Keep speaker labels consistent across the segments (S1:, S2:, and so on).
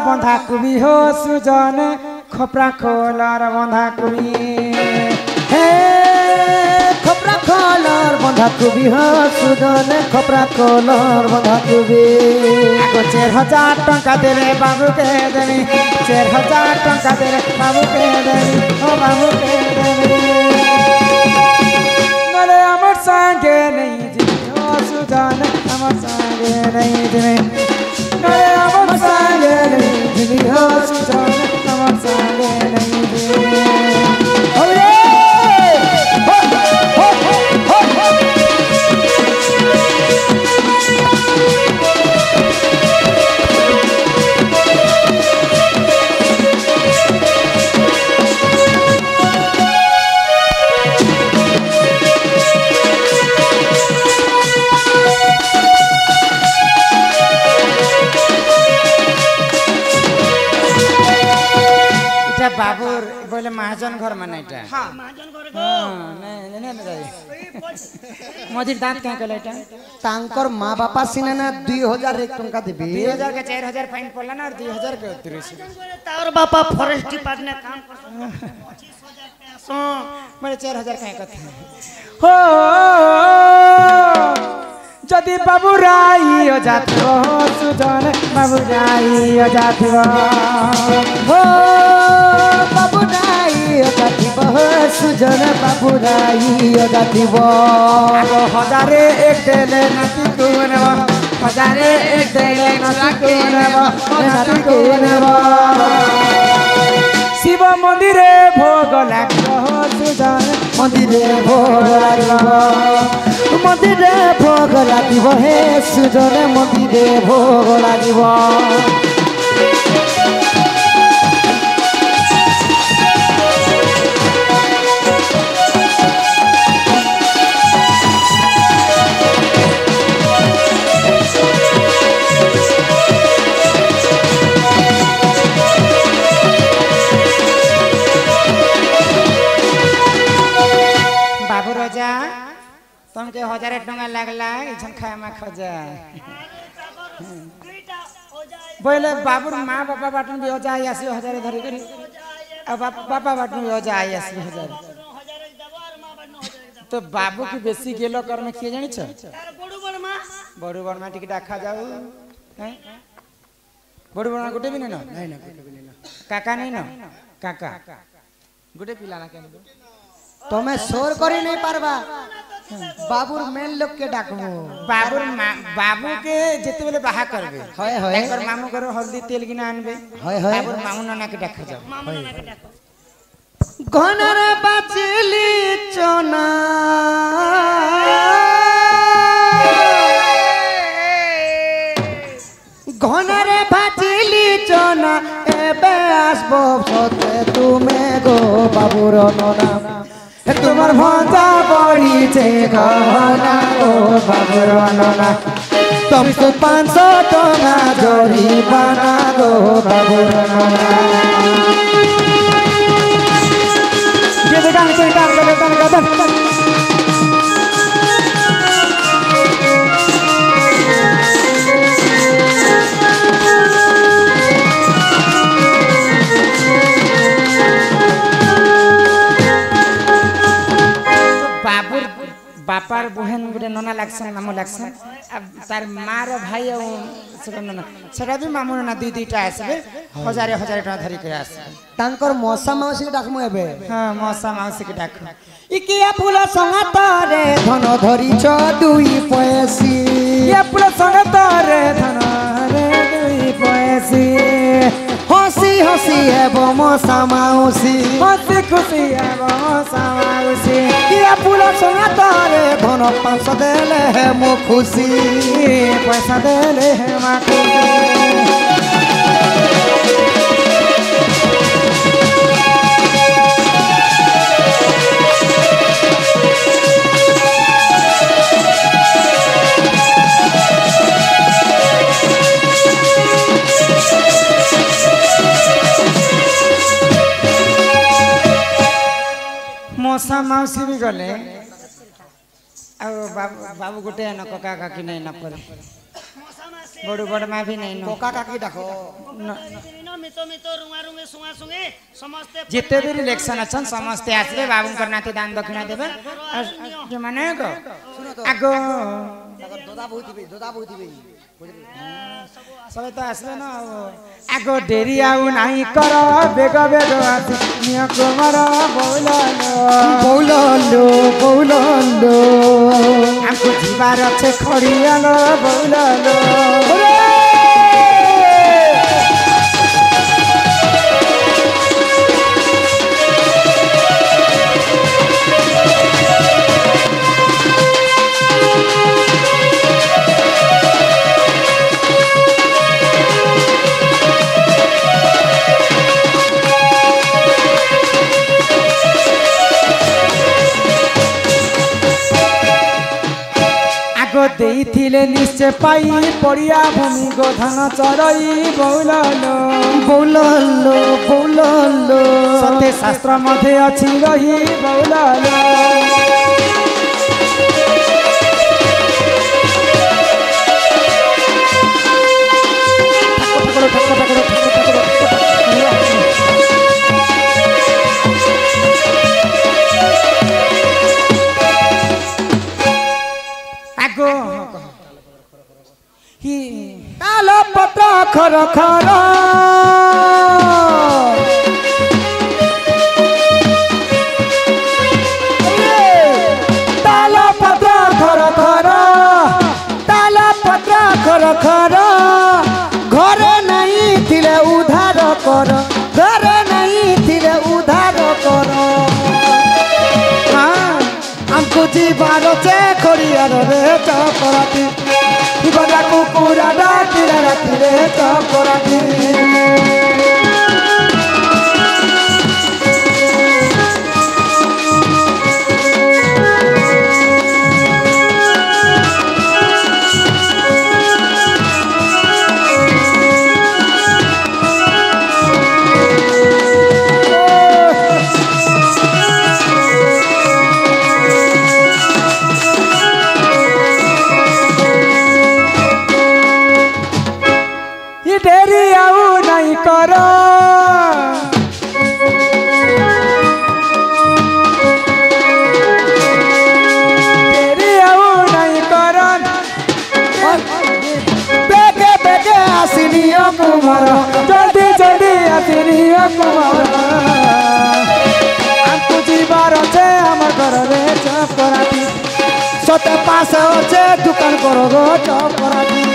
S1: बंधा कुबी हो सुजन खपरा खोलर बंधा कुबी
S2: हे खपरा खोलर बंधा कुबी हो सुजन खपरा खोलर बंधा कुबी
S1: 4000 टंका दे रे बाबू के देनी 4000 टंका दे रे बाबू के देनी ओ बाबू के देनी नले अमर संगे नहीं जी ओ सुजन अमर संगे नहीं जी नले अमर संगे नहीं जी ओ सुजन अमर संगे नहीं जी बाबूर बोले महाजन घर में नहीं टा हां महाजन घर को नहीं नहीं जाई मजिर दांत क्या कहले टा
S2: तांकर मां बापा सिने ना 2001 टंका देबे
S1: 2000 के 4000 फाइन पड़ला ना और 2000 के उतरिस
S3: तार बापा फॉरेस्ट डिपार्टमेंट में काम करता 25000 पैसा
S1: मेरे 4000 क्या कहते हो जदि बाबू राई हो जातो सुजन बाबू राई हो जातो
S2: हो बाबू राई हो जातो सुजन बाबू राई हो जातो
S1: हजारे एक देले नाती कोनवा हजारे एक देले नाती कोनवा शिव मंदिरे भोग लागो सुजन
S2: मंदिरे भोग लागो मंदिरे भोग लागिबो हे सुजन मंदिरे भोग लागिबो
S1: बाबू राजा तुमके 1000 टंका लागला इछन खाए में खजा बोले बाबूर माँ बापा बाटन भी हो जाए 80,000 धरी करी अब बापा बाटन भी हो जाए 80,000 तो बाबू की बेसी गेलो कर में किए जानी छ बड़ू बड़ मां टिकट खा जाऊ हैं बड़ू बड़ गुटे भी नहीं ना नहीं गुटे भी नहीं ना काका नहीं ना काका गुटे पिलाना के
S2: तुम्हें शोर करी नहीं पारबा बाबूर मेन लोग के डाकबो
S1: बाबू के जेते बेले बाहा करबे
S2: होय होय
S1: एकर मामू करो हल्दी तेल गिना आनबे
S2: होय होय
S1: बाबूर मामू नाना के डाक जाओ
S2: घनर बाचली चना घनर बाचली चना एबे आसबो सते तुमे गो बाबूर नना तुम्हार भंजा बड़ी छे गहना गो बाबूर नना तुमको 500 टका जोरी बना गो बाबूर नना
S1: ये काम बाबूर बापार बहन गुटे नना लागसन मामू लागसन अब तार मार भाई सेटा नना सेटा भी मामू नना दुईटा आसबे 1000 टका धरी के आसबे
S2: तांकर मौसा माउसी के डाकमु एबे
S1: हां मौसा माउसी के डाक
S2: इकिया फूल संगतरे धन धरी छ दुई पैसी
S1: ये फूल संगतरे धन रे दुई पैसी
S2: हसी हसी एबो मौसा माउसी
S1: हसी खुशी एबो मौसा माउसी
S2: इकिया फूल संगतरे धन 500 देले हे मो खुशी
S1: पैसा देले हे मा खुशी मौसा मौसी भी गले अब बाबू गोटे न कका काकी नहीं न करे बड़ू बड़मा भी नहीं नो
S2: कोका काकी डाको
S3: मितो मितो रुंगा रुंगे सुंगा सुंगे समस्ते
S1: जिते भी इलेक्शन अछन समस्ते आसबे बाबू करनाते दान दक्षिणा देबे जे माने को आगो
S2: दोदा बहुत भी
S1: सबे तो आसबे ना आगो डेरी आउ नाही कर बेग बेग आसी निय कुमार बौलालो हमको जीवार छे खड़ियालो बौलालो देइथिले निश्चय पाई पड़िया भूमि गोधन चरई बौलालो सत्य शास्त्र मध्य अछि रही बौलालो तालो पत्र खर खर तालो पत्र खर खर तालो पत्र खर खर घरे नहीं थिले उधार कर घरे नहीं थिले उधार कर हमको जीवार से खड़ियार रे चपराती गदा कुकुरा डाकी राती रे चपराती डेरी आउ नहीं कर डेरी आउ नहीं कर बेगे बेगे आसिनियो कुमार जल्दी जल्दी आसिनियो कुमार हमको जीवार छे हमर घर रे चपराती सते पास छे दुकान करो गो चपराती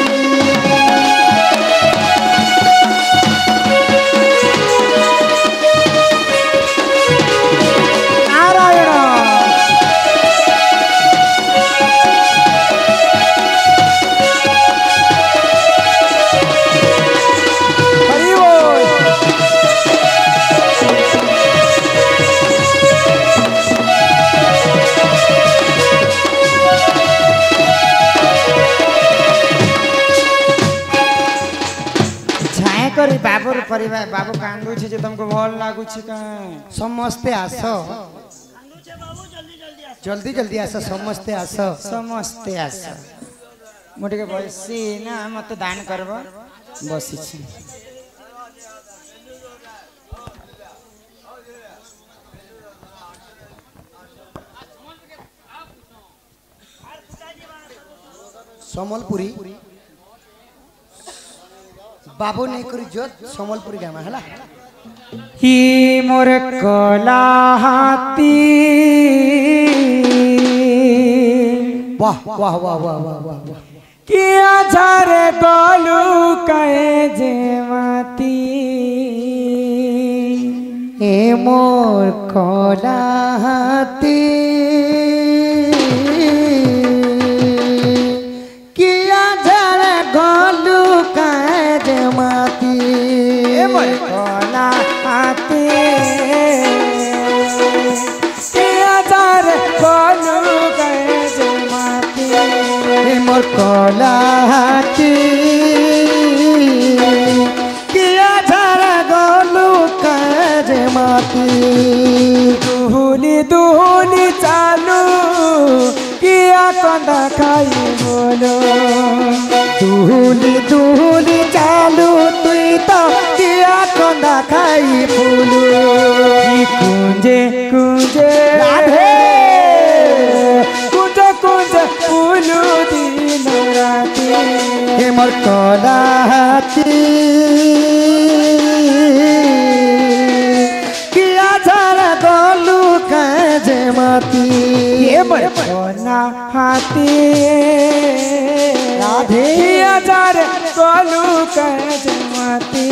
S1: बाबूर परिवार बाबू कांदू छे जे तुमको भल लागू छे का
S2: समस्ते आसो जल्दी जल्दी आसो समस्ते आसो मोटे के बसी ना मत दान करबो बसी छी समलपुरी बाबू नहीं करी जो समलपुरी गामा हला
S1: ही मोर कला हाथी
S2: वाह वाह वाह वाह वाह वाह
S1: किया झारे गोलू कहे जेमती
S2: ए मोर कला हाथी किया झारे गोलू कहे जेमती
S1: ए मोर कला हाथी किया झारे गोलू कहे जेमती
S2: मोर कला हाथी किया झारा गोलू काज माती
S1: दुहुली दुहुली चालू किया कंदा खाई बोलो
S2: दुहुली तोलाती किया जरा गोलू काजे माती
S1: ये बना हाथी
S2: राधे
S1: हजार गोलू कजमती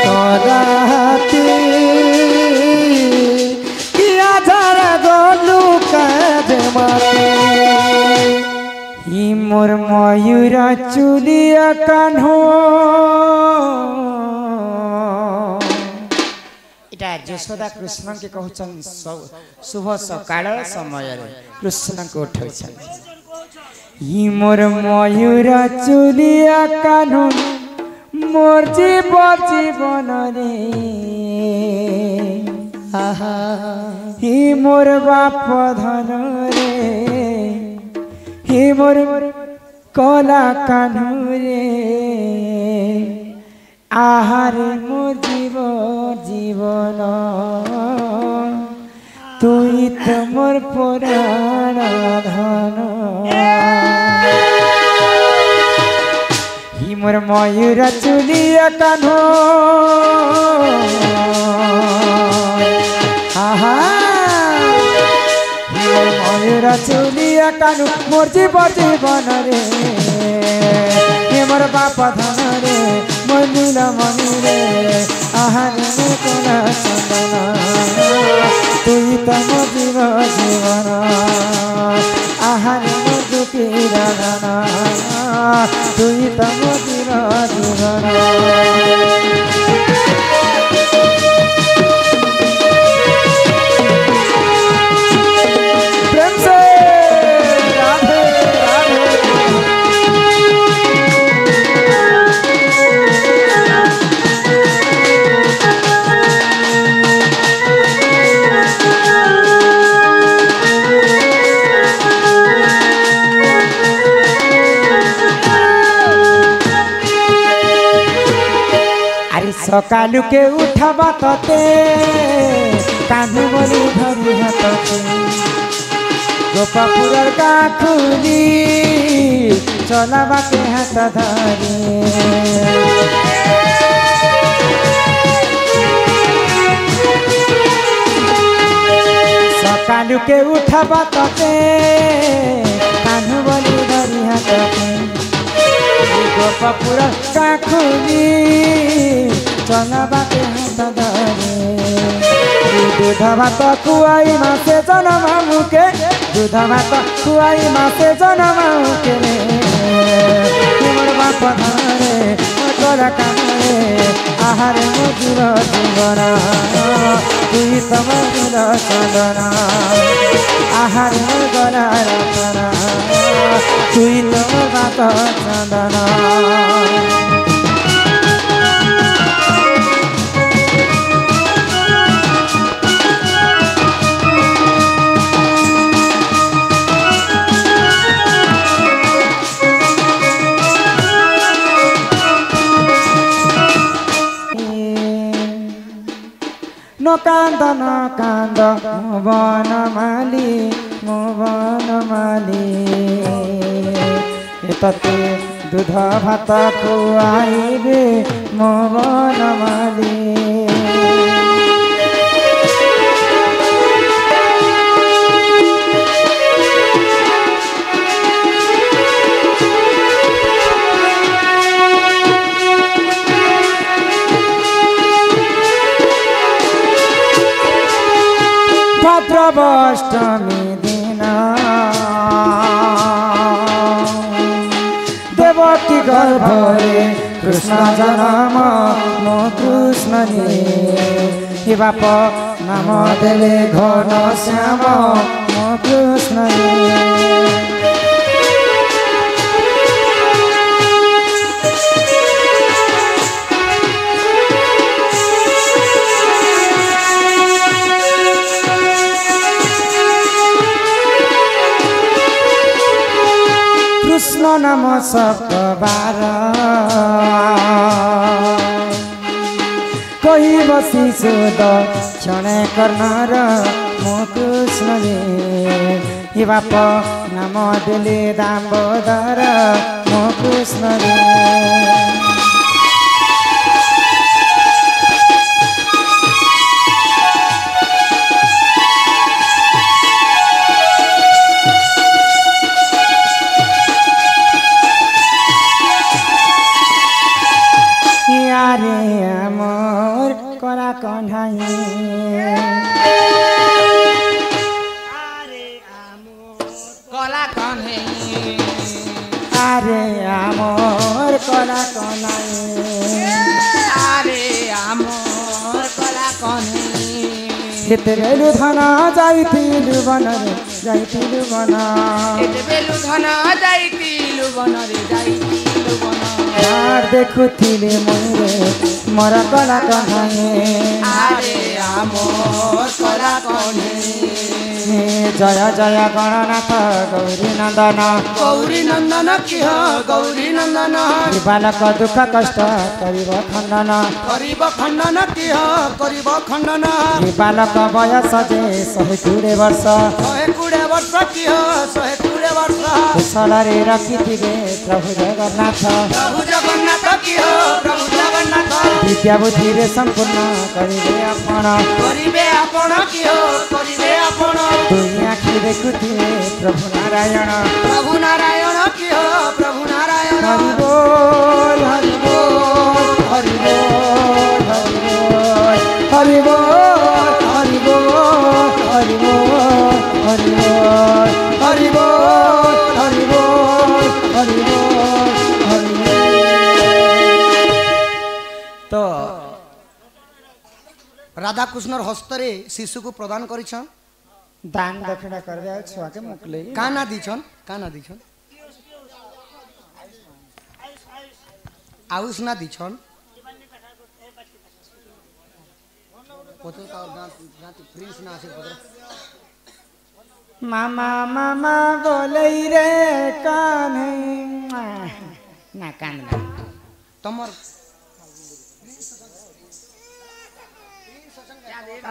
S2: तोलाती किया जरा गोलू काजे माती
S1: हि मोर मयूर चुलिया कान्हो इटा यशोदा कृष्ण के कहउछन शुभ सकाळ समय रे कृष्ण को उठैछन हि मोर मयूर चुलिया कान्हो मोर जीवन रे
S2: आहा
S1: हि मोर बाप धन रे हि मोर कला कान्हू रे आहार मोर जीवन तुई तो मोर पुराण धन हि मोर मयूर चुलिया कान्हो आहा मयूर चुलिया कानू मोर जीवन रे हे मोर बाप धन रे मोर नीला मणि रे आहार में कोला चंदन तुई तो मोर जीवन आहार में दुखी रन तुई तो मोर जीवन सकालू के उठबा तते कान्हू बोली धरी हाथते गोपापुर का खुली चलाबा के हाथ धरी सकालू के उठबा तते कान्हू बोली धरी हाथते गोपापुर का खुली चलाबा के हाथ धरे दूध भात खुआई मासे जनम मुके दूध भात खुआई मासे जनम मुके मोर बाप धरे तोरा काने आहार मोर जीवन तुई तो मोर चंदन आहार मोर गला रतन तुई तो मोर बाप चंदन No canta, no canta, mo Banmali एतते दूध भात खुआइबे mo बनमाली भाद्रवाष्टमी दिन देवकी गर्भरे कृष्ण जन्म मो कृष्ण हे बाप नाम देले घन श्याम मो कृष्ण कृष्ण नाम सप्तबार कही बसी सुद क्षण कर्णर मो कृष्ण
S2: हि बाप नाम देले दामोदर मो कृष्ण रे यारे मोर करा कन्हाई
S1: कला कन्हई
S2: आरे आमोर कला कन्हाई
S1: आरे आमोर कला कन्हई
S2: केतेबेलु धन जाइथिलु बनरे जाइथिलु बन
S1: बेलु धन जाइतिलु बनरे जाइतिलु बन
S2: आर देखुथिले मोरे मोर कला कन्हाई
S1: आरे आमोर कला कन्हई
S2: जय जय गणनाथ गौरी नंदन
S1: किह गौरी नंदन
S2: बालक दुख कष्ट करिब खंडन
S1: किह करिब खंडन
S2: बालक बयस जे 120 वर्ष
S1: 120 वर्ष किह 120 वर्ष
S2: कुशलरे रखिथिबे प्रभु जगन्नाथ
S1: किह प्रभु जगन्नाथ
S2: विद्या बुद्धिरे संपूर्ण करिबे आपण
S1: किह करिबे आपण
S2: दुई आखि देखुथिबे प्रभु नारायण
S1: किह प्रभु नारायण
S2: हरि बोल हरि बोल हरि बोल हरि बोल हरि बोल हरि बोल हरि बोल हरि बोल हरि बोल हरि बोल हरि बोल
S3: तो राधा कृष्णर हस्तरे शिशु को प्रदान करिछन
S2: दान दक्षिणा कर दे छुआ के मुकले
S3: काना दिछन आउस ना दिछन पतो का गाती प्रिंस ना आसे पत्र
S2: मामा मामा बोलै रे कान्हे ना कान ना
S3: तमर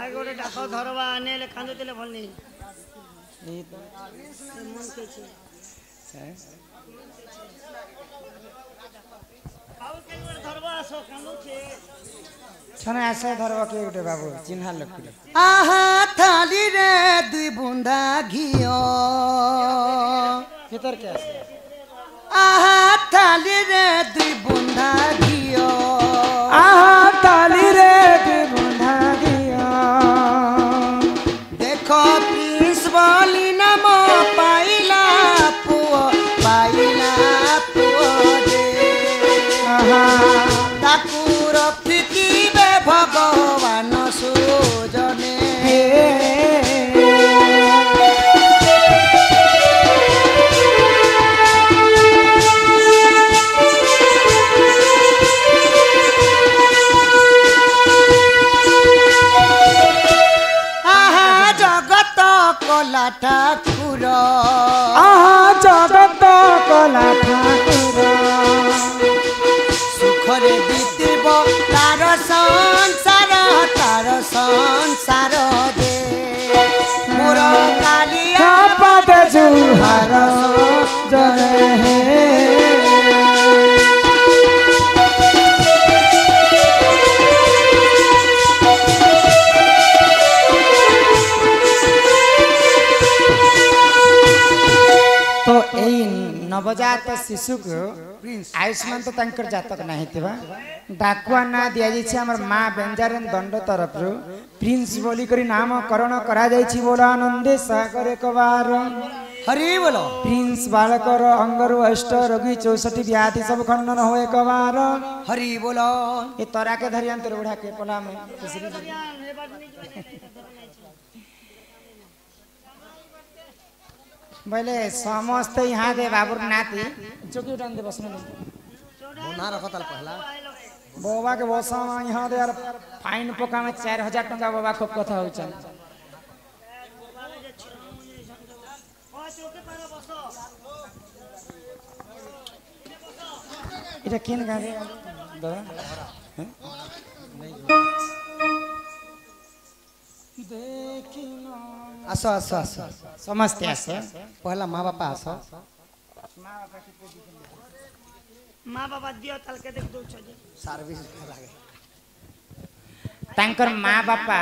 S4: आइ गोटे डाक धरवा आनेले कांदुतिले भलनी मन के छे आउ के गोटे धरवा आसो कांदु छे
S2: छने आसे धरवा के गोटे बाबू चिन्हा लकुले
S3: आहा थाली रे दुई बुंदा घियो
S2: भीतर के आसे
S3: आहा थाली रे दुई बुंदा घियो
S2: आहा ताली रे दे बुंधा दिया
S3: देखो प्रिंस बोली नाम पाइला पुओ दे
S2: आहा
S3: ताकू रखिथिबे भगवान सुजने आहा जगत कला ठाकुर
S2: आहा जगत कला ठाकुर
S3: सुखरे बीतिब तार संसार दे मोर कालिया
S2: पद जुहार जय हे तो एई नवजात शिशु को आयुष्मान तो तंकर जातक नहीं थिबा डाकुआ ना दिया जाइछि हमर मां बेंजारन दंड तरफ रु प्रिंस बोली करी नामकरण करा जाइछि बोला आनंदे सागर एक बार
S3: हरि बोलो
S2: प्रिंस बालकर अंगरु अष्ट रोगी 64 व्याधि सब खंडन हो एक बार
S3: हरि बोलो
S2: ए तोरा के धरियान तोर बुढ़ा के पला में बोले समस्त यहाँ दे बाबुर नाती चौकी उठान दे बसने
S3: बोना रखतल पहला
S2: बाबा के बस यहाँ दे यार फाइन पका में 4000 टका बाबा खूब कथा हो चल इटा केन गावे दादा देखिनो आस आस आस
S1: समस्ते आस
S2: पहला माँ बापा आस
S4: माँ बाबा दियो ताल के देख दो छजे
S2: सर्विस लागे
S1: तांकर माँ बापा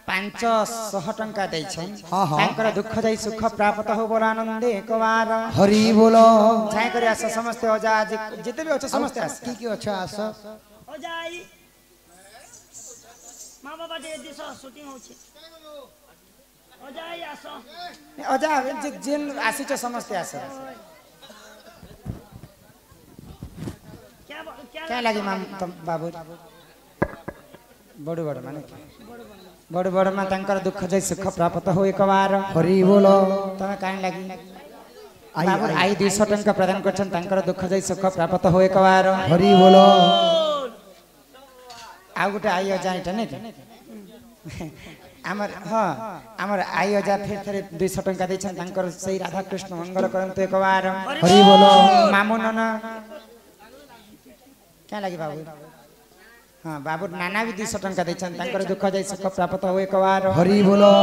S1: 500 टंका दैछन्
S2: हाँ, हाँ।
S1: तांकर दुख जाई सुख प्राप्त हो बोल आनंदे एक बार
S2: हरि बोलो
S1: छाई करे आस समस्ते अजा जिते भी अच्छे समस्ते आस
S2: की अच्छा आस
S4: हो जाई माँ बाबा दे दिस शूटिंग होछे हो जाई आसो
S1: अजा जेन आसी समस्ते आस क्या लगे माम बाबू बड़ बड़ माने बड़ बड़ मा तांकर दुख जाई सुख प्राप्त हो एक बार
S2: हरि बोलो
S1: तमे कान लागी बाबू आई 200 टंका प्रदान करछन तांकर दुख जाई सुख प्राप्त हो एक बार
S2: हरि बोलो
S1: आ गुटे आई अजा नै आमर हाँ आमर आई अजा फिर थरे 200 टंका दैछन तांकर सही राधा कृष्ण मंगल करंतु एक बार
S2: हरि बोलो
S1: मामू नना क्या लगे बाबू हाँ बाबू नाना भी 200 टंका दैछन तांकर दुख जाई सुख प्राप्त हो एक बार
S2: हरि बोलो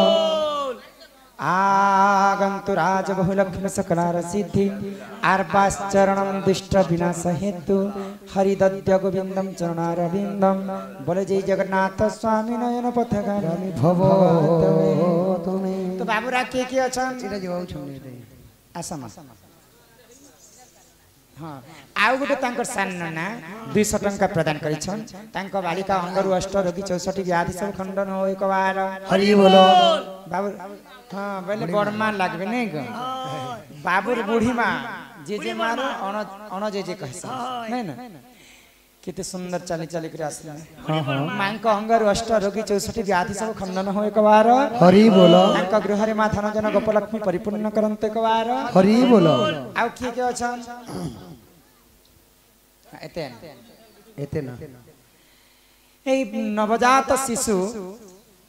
S1: आगंतु राज बहुलक्ष्मी सकलार सिद्धि आर्वास चरणम दुष्ट विनाश हेतु हरिदद्य गोविंदम चरणारविंदम बोले जय जगन्नाथ स्वामी नयन पथगामी
S2: भव तुमे
S1: तो बाबूरा के अछन
S2: सीधा जवाब छुने
S1: आसाम हाँ आउ गुटे तांकर सान्ना 200 टंका प्रदान करिछन तांको बालिका अंगरु अष्ट रोगी 64 व्याधि सब खंडन हो एक बार
S2: हरि बोलो
S1: बाबू हाँ पहले बड़मा लागबे नहीं ग बाबूर बूढ़ी माँ जे मारो अन जे कहसा नहीं ना कितने सुंदर चली चली कर आसले मां को अंगरु अष्ट रोगी 64 व्याधि सब खंडन हो एक बार
S2: हरि बोलो
S1: तांको गृह रे मां धन जन गोपलक्ष्मी परिपूर्ण करंत एक बार
S2: हरि बोलो
S1: आउ के अछन
S2: एते ना
S1: ए नवजात शिशु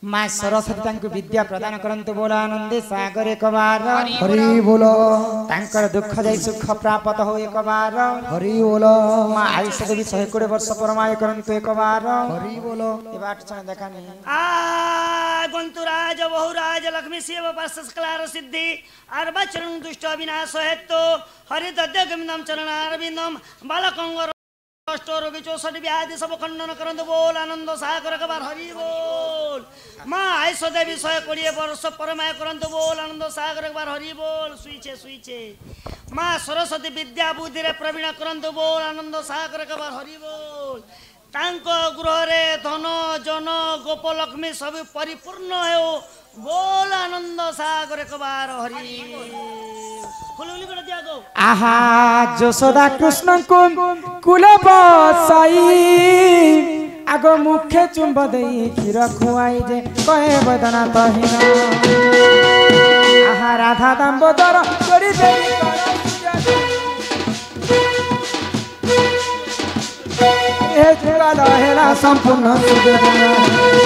S1: माँ सरस्वती तांको विद्या प्रदान करंतु बोला आनंदे सागर एक बार
S2: हरि बोलो
S1: तांकर दुख जाई सुख प्राप्त हो एक बार
S2: हरि बोलो
S1: माँ आयुष देवी 120 वर्ष परमाय करंतु एक बार
S2: हरि बोलो
S1: ए बाट छ देखा नहीं
S4: आ गंतुराज बहुराज लक्ष्मी शिव पासस्कलार सिद्धि आर्वाचरण दुष्ट विनाश हेतु हरिदद्य गोविंदम चरणारविंदम बालकंगर अष्ट रोगी 64 व्याधि सब खंडन करंतु बोल आनंद सागर कबार हरि बोल माँ आयुष देवी 120 वर्ष परमाय करंतु बोल आनंद सागर कबार हरि बोल सुईछे माँ सरस्वती विद्या बुद्धि रे प्रवीण करंतु बोल आनंद सागर कबार हरि बोल तांको गृह रे धन जन गोपलक्ष्मी सब परिपूर्ण हो बोल आनंद सागर कबार हरि फुलुली कर दिया गो
S1: आहा यशोदा कृष्ण को कुल बसाई आगो मुखे चुंब देई खीर खुआई जे कहे बदना तहिना आहा राधा दामोदर जोड़ी देई ए जुगाल हेला
S2: संपूर्ण सुदेना